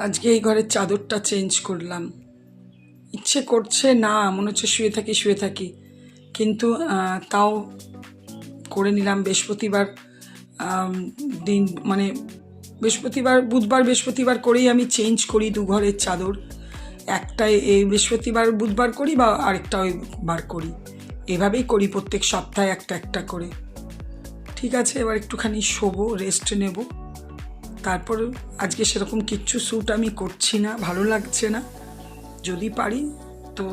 আজকে এই ঘরের চাদরটা চেঞ্জ করলাম। ইচ্ছে করছে না, মনে হচ্ছে শুয়ে থাকি, কিন্তু তাও করে নিলাম। বৃহস্পতিবার দিন, মানে বুধবার বৃহস্পতিবার করেই আমি চেঞ্জ করি দু ঘরের চাদর। একটা এই বৃহস্পতিবার বুধবার করি, বা আরেকটা ওই বার করি, এভাবেই করি প্রত্যেক সপ্তাহে একটা একটা করে। ঠিক আছে, এবার একটুখানি শোবো, রেস্ট নেব। তারপর আজকে সেরকম কিচ্ছু শ্যুট আমি করছি না, ভালো লাগছে না। যদি পারি তো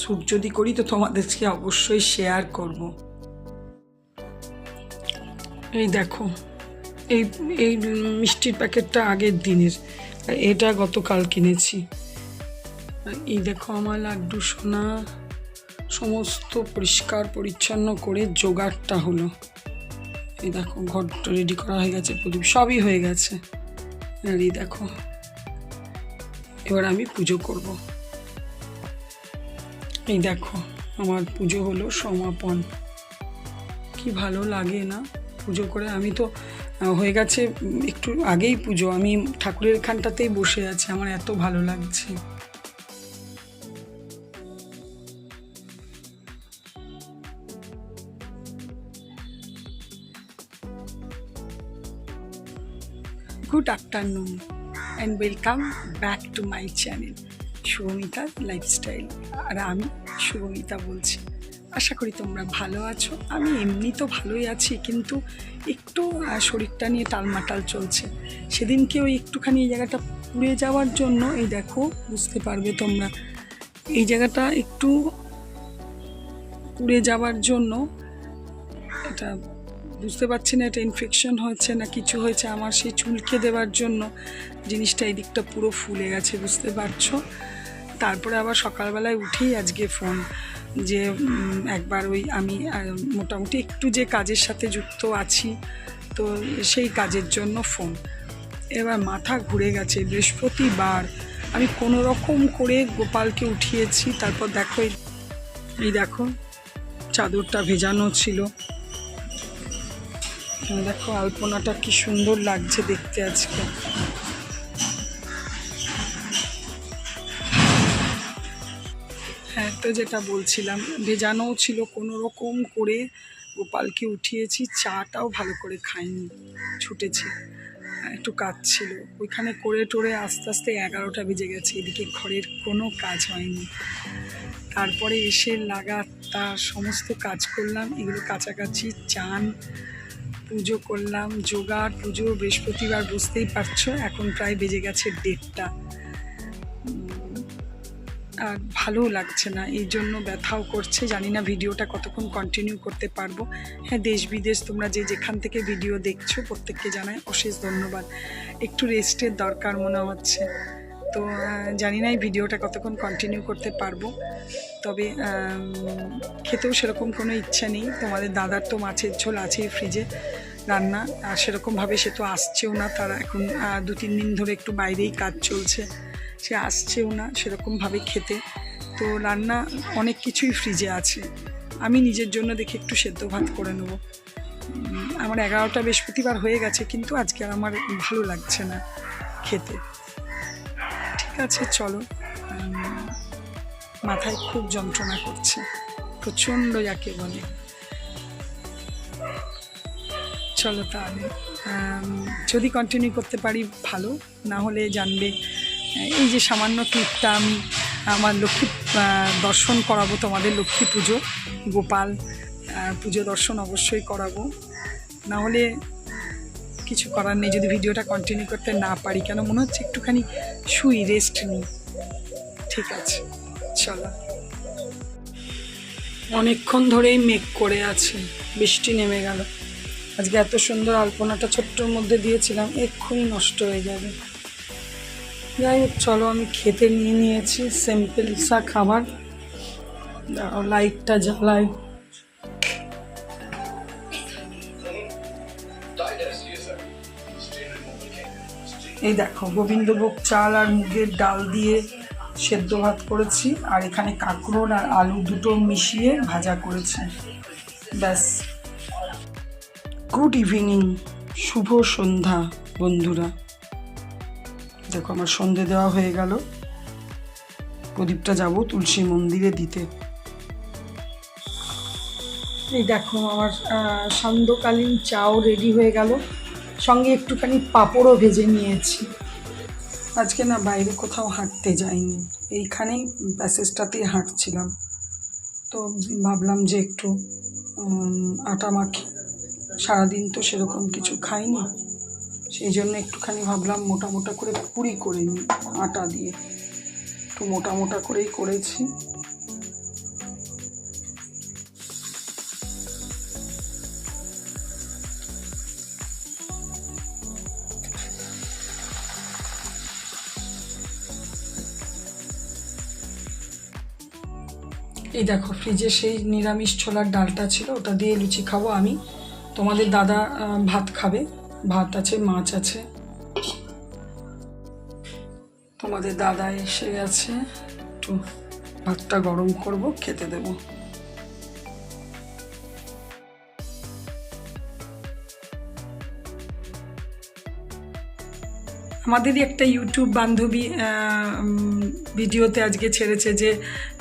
শ্যুট যদি করি তো তোমাদেরকে অবশ্যই শেয়ার করব। এই দেখো, এই এই মিষ্টির প্যাকেটটা আগের দিনের, এটা গতকাল কিনেছি। এই দেখো আমার লাড্ডু সোনা সমস্ত পরিষ্কার পরিচ্ছন্ন করে জোগাড়টা হলো। এই দেখো ঘরটা রেডি করা হয়ে গেছে, প্রদীপ সবই হয়ে গেছে। আর এই দেখো এবার আমি পুজো করব। এই দেখো আমার পুজো হলো সমাপন। কি ভালো লাগে না পুজো করে। আমি তো হয়ে গেছে একটু আগেই পুজো, আমি ঠাকুরের এখানটাতেই বসে আছি, আমার এত ভালো লাগছে। Good afternoon and welcome back to my channel শুভমিতার লাইফস্টাইল। আর আমি শুভমিতা বলছি। আশা করি তোমরা ভালো আছো। আমি এমনি তো ভালোই আছি, কিন্তু একটু শরীরটা নিয়ে টালমাটাল চলছে। সেদিনকে ওই একটুখানি এই জায়গাটা পুড়ে যাওয়ার জন্য, এই দেখো বুঝতে পারবে তোমরা, এই জায়গাটা একটু পুড়ে যাওয়ার জন্য, এটা বুঝতে পারছি না এটা ইনফেকশন হয়েছে না কিছু হয়েছে, আমার সেই চুলকে দেওয়ার জন্য জিনিসটা এই দিকটা পুরো ফুলে গেছে, বুঝতে পারছো। তারপরে আবার সকালবেলায় উঠেই আজকে ফোন, যে একবার ওই আমি মোটামুটি একটু যে কাজের সাথে যুক্ত আছি, তো সেই কাজের জন্য ফোন। এবার মাথা ঘুরে গেছে। বৃহস্পতিবার আমি কোনো রকম করে গোপালকে উঠিয়েছি। তারপর দেখো এই দেখো চাদরটা ভেজানো ছিল, দেখো আলপনাটা কি সুন্দর লাগছে দেখতে আজকে। হ্যাঁ, তো যেটা বলছিলাম, ভেজানোও ছিল, কোনো রকম করে গোপালকে উঠিয়েছি। চাটাও ভালো করে খাইনি, ছুটেছি, একটু কাজ ছিল ওইখানে করে টোরে আস্তে আস্তে 11টা বেজে গেছে। এদিকে ঘরের কোনো কাজ হয়নি। তারপরে এসে লাগাতার সমস্ত কাজ করলাম, এগুলো কাছাকাছি, চান, পুজো করলাম, জোগাড়, পুজো বৃহস্পতিবার বুঝতেই পারছো। এখন প্রায় বেজে গেছে 1:30টা, আর ভালোও লাগছে না, এই জন্য ব্যথাও করছে। জানি না ভিডিওটা কতক্ষণ কন্টিনিউ করতে পারবো। হ্যাঁ, দেশ বিদেশ তোমরা যে যেখান থেকে ভিডিও দেখছো প্রত্যেককে জানাই অশেষ ধন্যবাদ। একটু রেস্টের দরকার মনে হচ্ছে, তো জানি না এই ভিডিওটা কতক্ষণ কন্টিনিউ করতে পারবো। তবে খেতেও সেরকম কোনো ইচ্ছা নেই। তোমাদের দাদার তো মাছের ঝোল আছেই ফ্রিজে রান্না, আর সেরকমভাবে সে তো আসছেও না। তারা এখন 2-3 দিন ধরে একটু বাইরেই কাজ চলছে, সে আসছেও না সেরকমভাবে খেতে। তো রান্না অনেক কিছুই ফ্রিজে আছে। আমি নিজের জন্য দেখে একটু সেদ্ধ ভাত করে নেবো। আমার 11টা বৃহস্পতিবার হয়ে গেছে, কিন্তু আজকে আর আমার ভালো লাগছে না খেতে। ঠিক আছে চলো, মাথায় খুব যন্ত্রণা করছে, প্রচণ্ড যাকে বলে। চলো তাহলে, যদি কন্টিনিউ করতে পারি ভালো, না হলে জানবে এই যে সামান্য ক্লিপটা আমি আমার লক্ষ্মী দর্শন করাবো তোমাদের। লক্ষ্মী পুজো, গোপাল পুজো দর্শন অবশ্যই করাবো, না হলে কিছু করার নেই যদি ভিডিওটা কন্টিনিউ করতে না পারি। কেন মনে হচ্ছে একটুখানি শুই, রেস্ট নিই। ঠিক আছে চলো। অনেকক্ষণ ধরেই মেঘ করে আছে, বৃষ্টি নেমে গেল। আজকে এত সুন্দর আলপনাটা ছোট্টর মধ্যে দিয়েছিলাম, এক্ষুনি নষ্ট হয়ে যাবে। যাই হোক চলো, আমি খেতে নিয়ে নিয়েছি সিম্পল সা খাবার। লাইটটা জ্বালাই। এই দেখো গোবিন্দভোগ চাল আর মুগের ডাল দিয়ে সেদ্ধ ভাত করেছি, আর এখানে কাঁকরোল আর আলু দুটো মিশিয়ে ভাজা করেছি, ব্যাস। গুড ইভিনিং, শুভ সন্ধ্যা বন্ধুরা। দেখো আমার সন্ধে দেওয়া হয়ে গেল, প্রদীপটা যাব তুলসী মন্দিরে দিতে। এই দেখো আমার সান্ধ্যকালীন চাও রেডি হয়ে গেল, সঙ্গে একটুখানি পাঁপড়ও ভেজে নিয়েছি। আজকে না বাইরে কোথাও হাঁটতে যাইনি, এইখানেই প্যাসেজটাতেই হাঁটছিলাম। তো ভাবলাম যে একটু আটা মাখি, সারাদিন তো সেরকম কিছু খাইনি, সেই জন্য একটুখানি ভাবলাম মোটা মোটা করে পুরি করে নিই আটা দিয়ে। একটু মোটা মোটা করেই করেছি। এই দেখো ফ্রিজে সেই নিরামিষ ছোলার ডালটা ছিল, ওটা দিয়ে লুচি খাবো আমি। তোমাদের দাদা ভাত খাবে, ভাত আছে, মাছ আছে। তোমাদের দাদা এসে গেছে, একটু ভাতটা গরম করব, খেতে দেবো। আমাদেরই একটা ইউটিউব বান্ধবী ভিডিওতে আজকে ছেড়েছে যে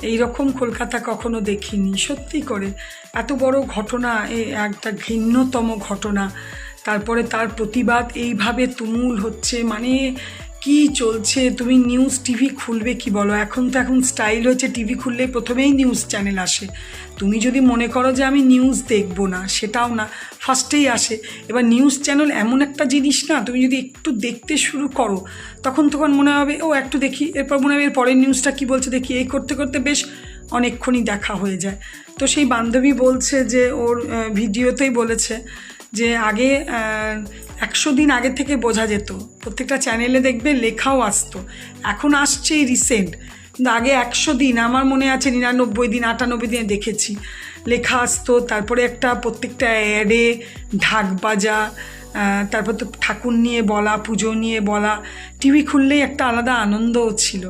এই রকম কলকাতা কখনো দেখিনি। সত্যি করে এত বড় ঘটনা, একটা ঘৃণ্যতম ঘটনা, তারপরে তার প্রতিবাদ এইভাবে তুমুল হচ্ছে, মানে কি চলছে। তুমি নিউজ টিভি খুলবে কি বলো, এখন স্টাইল হচ্ছে টিভি খুললে প্রথমেই নিউজ চ্যানেল আসে। তুমি যদি মনে করো যে আমি নিউজ দেখবো না, সেটাও না, ফার্স্টেই আসে। এবার নিউজ চ্যানেল এমন একটা জিনিস না, তুমি যদি একটু দেখতে শুরু করো তখন মনে হবে ও একটু দেখি, এরপর মনে হবে এর পরের নিউজটা কী বলছে দেখি, এই করতে করতে বেশ অনেকক্ষণই দেখা হয়ে যায়। তো সেই বান্ধবী বলছে যে ওর ভিডিওতেই বলেছে যে আগে 100 দিন আগে থেকে বোঝা যেত, প্রত্যেকটা চ্যানেলে দেখবে লেখাও আসতো, এখন আসছে রিসেন্ট, কিন্তু আগে 100 দিন, আমার মনে আছে 99 দিন 98 দিনে দেখেছি লেখা আসতো। তারপরে একটা প্রত্যেকটা অ্যাডে ঢাক বাজা, তারপর তো ঠাকুর নিয়ে বলা, পুজো নিয়ে বলা, টিভি খুললেই একটা আলাদা আনন্দও ছিল।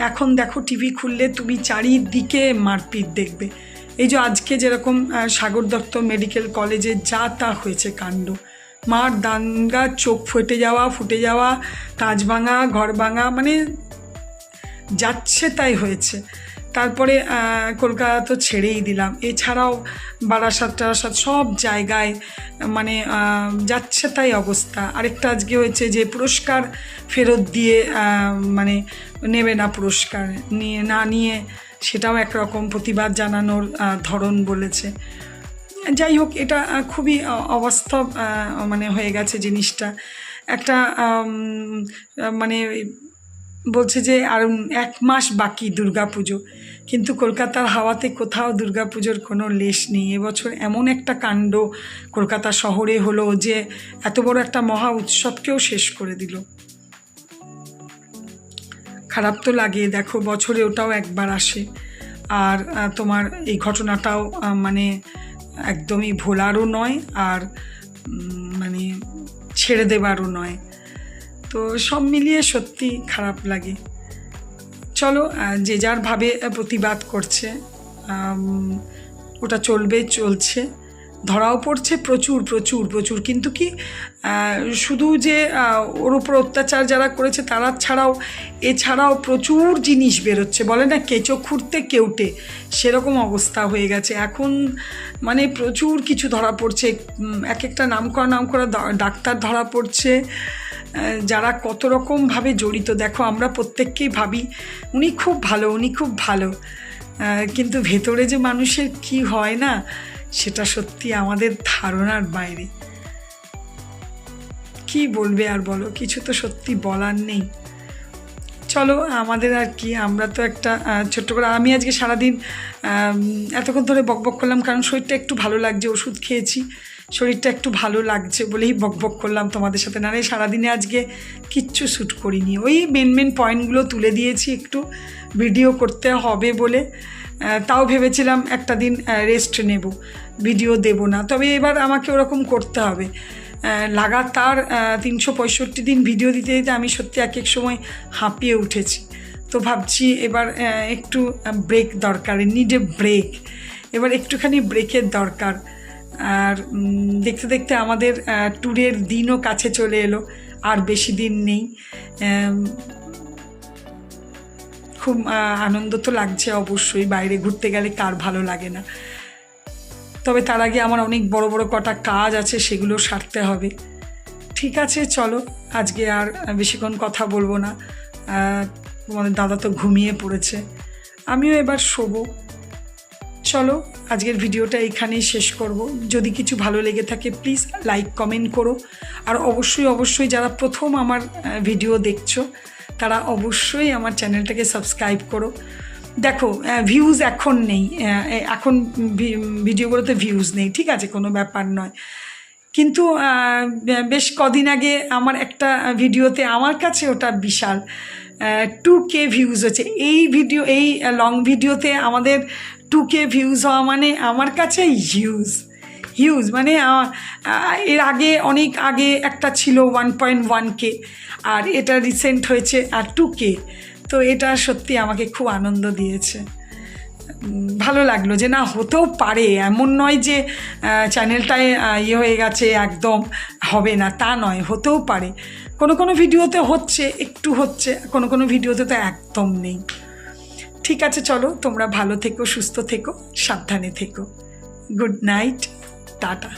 এখন দেখো টিভি খুললে তুমি চারিদিকে মারপিট দেখবে। এই যে আজকে যেরকম সাগর দত্ত মেডিকেল কলেজে যা তা হয়েছে কাণ্ড, মার দাঙ্গা, চোখ ফুটে যাওয়া, কাঁচ ভাঙা, ঘর ভাঙা, মানে যাচ্ছে তাই হয়েছে। তারপরে কলকাতা তো ছেড়েই দিলাম, এছাড়াও বারাসাত সব জায়গায় মানে যাচ্ছে তাই অবস্থা। আরেকটা আজকে হয়েছে যে পুরস্কার ফেরত দিয়ে মানে নেবে না, পুরস্কার নিয়ে সেটাও একরকম প্রতিবাদ জানানোর ধরন বলেছে। যাই হোক, এটা খুবই অবাস্তব মানে হয়ে গেছে জিনিসটা। একটা মানে বলছে যে আর 1 মাস বাকি দুর্গাপুজো, কিন্তু কলকাতার হাওয়াতে কোথাও দুর্গাপুজোর কোনো লেশ নেই। এবছর এমন একটা কাণ্ড কলকাতা শহরে হলো যে এত বড় একটা মহা উৎসবকেও শেষ করে দিল। খারাপ তো লাগে, দেখো বছরে ওটাও একবার আসে, আর তোমার এই ঘটনাটাও মানে একদমই ভোলারও নয়, আর মানে ছেড়ে দেবারও নয়। তো সব মিলিয়ে সত্যি খারাপ লাগে। চলো, যে যার ভাবে প্রতিবাদ করছে, ওটা চলছে, ধরাও পড়ছে প্রচুর প্রচুর প্রচুর। কিন্তু কি শুধু যে ওর উপর অত্যাচার যারা করেছে তারা এছাড়াও প্রচুর জিনিস বেরোচ্ছে, বলে না কেঁচো খুঁড়তে কেউটে, সেরকম অবস্থা হয়ে গেছে এখন। মানে প্রচুর কিছু ধরা পড়ছে, এক একটা নাম করা ডাক্তার ধরা পড়ছে, যারা কত রকমভাবে জড়িত। দেখো আমরা প্রত্যেককেই ভাবি উনি খুব ভালো, কিন্তু ভেতরে যে মানুষের কি হয় না, সেটা সত্যি আমাদের ধারণার বাইরে। কি বলবে আর বলো, কিছু তো সত্যি বলার নেই। চলো, আমাদের আর কি, আমরা তো একটা ছোট্ট করে, আমি আজকে সারাদিন এতক্ষণ ধরে বকবক করলাম, কারণ শরীরটা একটু ভালো লাগছে, ওষুধ খেয়েছি, শরীরটা একটু ভালো লাগছে বলেই বকবক করলাম তোমাদের সাথে। নাহলে সারাদিনে আজকে কিচ্ছু শ্যুট করিনি, ওই মেন পয়েন্টগুলো তুলে দিয়েছি, একটু ভিডিও করতে হবে বলে। তাও ভেবেছিলাম একটা দিন রেস্ট নেব, ভিডিও দেব না, তবে এবার আমাকে ওরকম করতে হবে। লাগাতার 365 দিন ভিডিও দিতে দিতে আমি সত্যি এক সময় হাঁপিয়ে উঠেছি। তো ভাবছি এবার একটু ব্রেক দরকার, নিড এ ব্রেক, এবার একটুখানি ব্রেকের দরকার। আর দেখতে দেখতে আমাদের ট্যুরের দিনও কাছে চলে এলো, আর বেশি দিন নেই। খুব আনন্দ তো লাগছে অবশ্যই, বাইরে ঘুরতে গেলে কার ভালো লাগে না। তবে তার আগে আমার অনেক বড় বড় কটা কাজ আছে, সেগুলো সারতে হবে। ঠিক আছে, চলো আজকে আর বেশিক্ষণ কথা বলবো না। তোমাদের দাদা তো ঘুমিয়ে পড়েছে, আমিও এবার শোবো। চলো আজকের ভিডিওটা এখানেই শেষ করব। যদি কিছু ভালো লেগে থাকে প্লিজ লাইক কমেন্ট করো। আর অবশ্যই যারা প্রথম আমার ভিডিও দেখছো তারা অবশ্যই আমার চ্যানেলটাকে সাবস্ক্রাইব করো। দেখো ভিউজ এখন নেই, এখন ভিডিওগুলোতে ভিউজ নেই, ঠিক আছে, কোনো ব্যাপার নয়। কিন্তু বেশ কদিন আগে আমার একটা ভিডিওতে, আমার কাছে ওটা বিশাল 2K ভিউজ হচ্ছে। এই লং ভিডিওতে আমাদের 2K ভিউজ হওয়া মানে আমার কাছে হিউজ মানে এর আগে অনেক আগে একটা ছিল 1.1K, আর এটা রিসেন্ট হয়েছে 2K। তো এটা সত্যি আমাকে খুব আনন্দ দিয়েছে, ভালো লাগলো যে না, হতেও পারে, এমন নয় যে চ্যানেলটায় হয়ে গেছে একদম হবে না, তা নয়, হতেও পারে। কোনো ভিডিওতে হচ্ছে, একটু হচ্ছে, কোনো ভিডিওতে তো একদম নেই। ঠিক আছে, চলো তোমরা ভালো থেকো, সুস্থ থেকো, সাবধানে থেকো। Good night, tata.